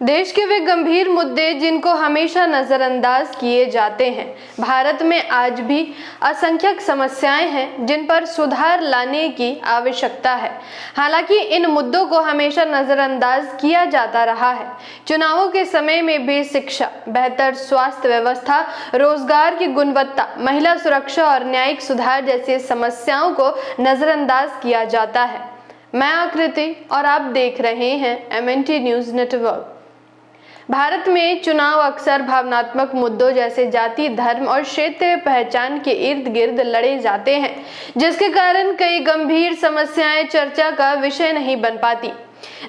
देश के वे गंभीर मुद्दे जिनको हमेशा नजरअंदाज किए जाते हैं। भारत में आज भी असंख्यक समस्याएं हैं जिन पर सुधार लाने की आवश्यकता है। हालांकि इन मुद्दों को हमेशा नजरअंदाज किया जाता रहा है। चुनावों के समय में भी शिक्षा, बेहतर स्वास्थ्य व्यवस्था, रोजगार की गुणवत्ता, महिला सुरक्षा और न्यायिक सुधार जैसी समस्याओं को नजरअंदाज किया जाता है। मैं आकृति और आप देख रहे हैं MNT न्यूज नेटवर्क। भारत में चुनाव अक्सर भावनात्मक मुद्दों जैसे जाति, धर्म और क्षेत्रीय पहचान के इर्द गिर्द लड़े जाते हैं, जिसके कारण कई गंभीर समस्याएं चर्चा का विषय नहीं बन पाती।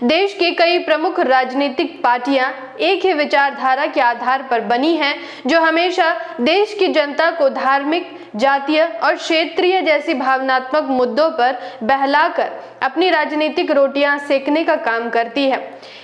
देश की कई प्रमुख राजनीतिक पार्टियां एक ही विचारधारा के आधार पर बनी हैं, जो हमेशा देश की जनता को धार्मिक, जातीय और क्षेत्रीय जैसी भावनात्मक मुद्दों पर बहलाकर अपनी राजनीतिक रोटियां सेकने का काम करती है।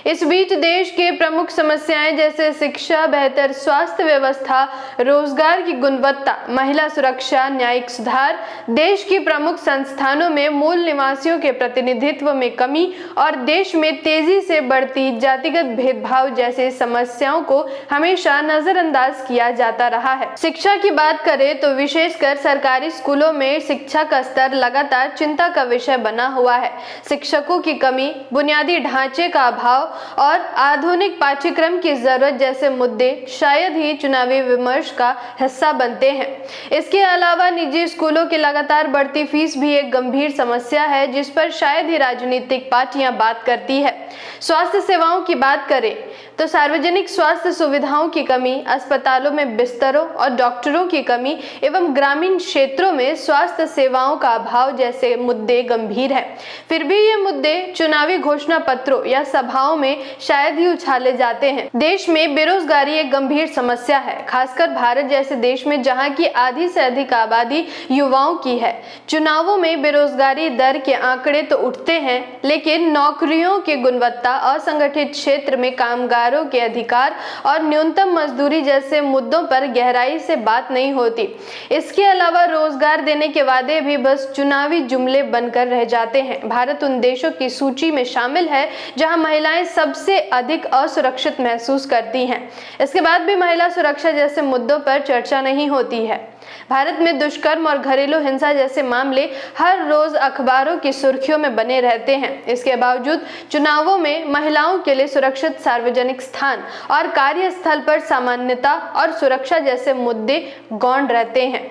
इस बीच देश के प्रमुख समस्याएं जैसे शिक्षा, बेहतर स्वास्थ्य व्यवस्था, रोजगार की गुणवत्ता, महिला सुरक्षा, न्यायिक सुधार, देश की प्रमुख संस्थानों में मूल निवासियों के प्रतिनिधित्व में कमी और देश में तेजी से बढ़ती जातिगत भेदभाव जैसी समस्याओं को हमेशा नजरअंदाज किया जाता रहा है। शिक्षा की बात करें तो विशेषकर सरकारी स्कूलों में शिक्षा का स्तर लगातार चिंता का विषय बना हुआ है। शिक्षकों की कमी, बुनियादी ढांचे का अभाव और आधुनिक पाठ्यक्रम की जरूरत जैसे मुद्दे शायद ही चुनावी विमर्श का हिस्सा बनते हैं। इसके अलावा निजी स्कूलों की लगातार बढ़ती फीस भी एक गंभीर समस्या है, जिस पर शायद ही राजनीतिक पार्टियां बात करती है। स्वास्थ्य सेवाओं की बात करें तो सार्वजनिक स्वास्थ्य सुविधाओं की कमी, अस्पतालों में बिस्तरों और डॉक्टरों की कमी एवं ग्रामीण क्षेत्रों में स्वास्थ्य सेवाओं का अभाव जैसे मुद्दे गंभीर हैं। फिर भी ये मुद्दे चुनावी घोषणा पत्रों या सभाओं में शायद ही उछाले जाते हैं। देश में बेरोजगारी एक गंभीर समस्या है, खासकर भारत जैसे देश में जहां की आधी से अधिक आबादी युवाओं की है। चुनावों में बेरोजगारी दर के आंकड़े तो उठते हैं, लेकिन नौकरियों की गुणवत्ता, असंगठित क्षेत्र में कामगारों के अधिकार और न्यूनतम मजदूरी जैसे मुद्दों पर गहराई से बात नहीं होती। इसके अलावा रोजगार देने के वादे भी बस चुनावी जुमले बनकर रह जाते हैं। भारत उन देशों की सूची में शामिल है जहां महिलाएं सबसे अधिक असुरक्षित महसूस करती हैं। इसके बाद भी महिला सुरक्षा जैसे मुद्दों पर चर्चा नहीं होती है। भारत में दुष्कर्म और घरेलू हिंसा जैसे मामले हर रोज अखबारों की सुर्खियों में बने रहते हैं। इसके बावजूद चुनावों में महिलाओं के लिए सुरक्षित सार्वजनिक स्थान और कार्यस्थल पर सामान्यता और सुरक्षा जैसे मुद्दे गौण रहते हैं।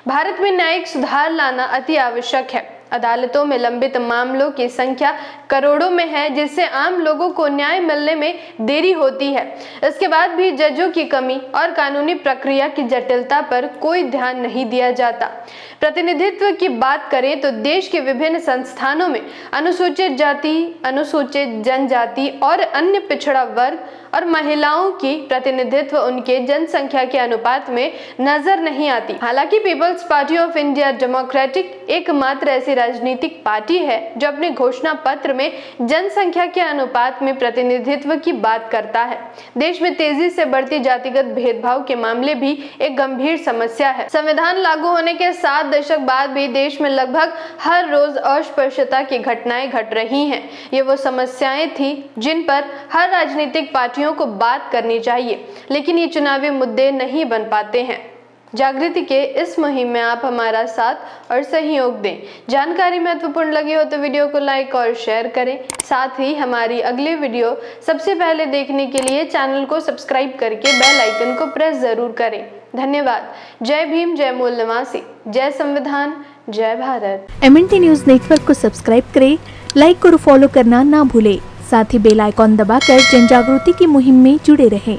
भारत में न्यायिक सुधार लाना अति आवश्यक है। अदालतों में लंबित मामलों की संख्या करोड़ों में है, जिससे आम लोगों को न्याय मिलने में देरी होती है। इसके बाद भी जजों की कमी और कानूनी प्रक्रिया की जटिलता पर कोई ध्यान नहीं दिया जाता। प्रतिनिधित्व की बात करें तो देश के विभिन्न संस्थानों में अनुसूचित जाति, अनुसूचित जनजाति और अन्य पिछड़ा वर्ग और महिलाओं की प्रतिनिधित्व उनके जनसंख्या के अनुपात में नजर नहीं आती। हालांकि People's Party of India Democratic एकमात्र ऐसी राजनीतिक पार्टी है जो अपने घोषणा पत्र में जनसंख्या के अनुपात में प्रतिनिधित्व की बात करता है। देश में तेजी से बढ़ती जातिगत भेदभाव के मामले भी एक गंभीर समस्या है। संविधान लागू होने के 7 दशक बाद भी देश में लगभग हर रोज अस्पृश्यता की घटनाएं घट रही हैं। ये वो समस्याएं थी जिन पर हर राजनीतिक पार्टियों को बात करनी चाहिए, लेकिन ये चुनावी मुद्दे नहीं बन पाते हैं। जागृति के इस मुहिम में आप हमारा साथ और सहयोग दें। जानकारी महत्वपूर्ण लगी हो तो वीडियो को लाइक और शेयर करें। साथ ही हमारी अगली वीडियो सबसे पहले देखने के लिए चैनल को सब्सक्राइब करके बेल आइकन को प्रेस जरूर करें। धन्यवाद। जय भीम, जय मूल निवासी, जय संविधान, जय भारत। MNT न्यूज नेटवर्क को सब्सक्राइब करें, लाइक और फॉलो करना ना भूलें। साथ ही बेल आइकॉन दबाकर जन जागृति की मुहिम में जुड़े रहें।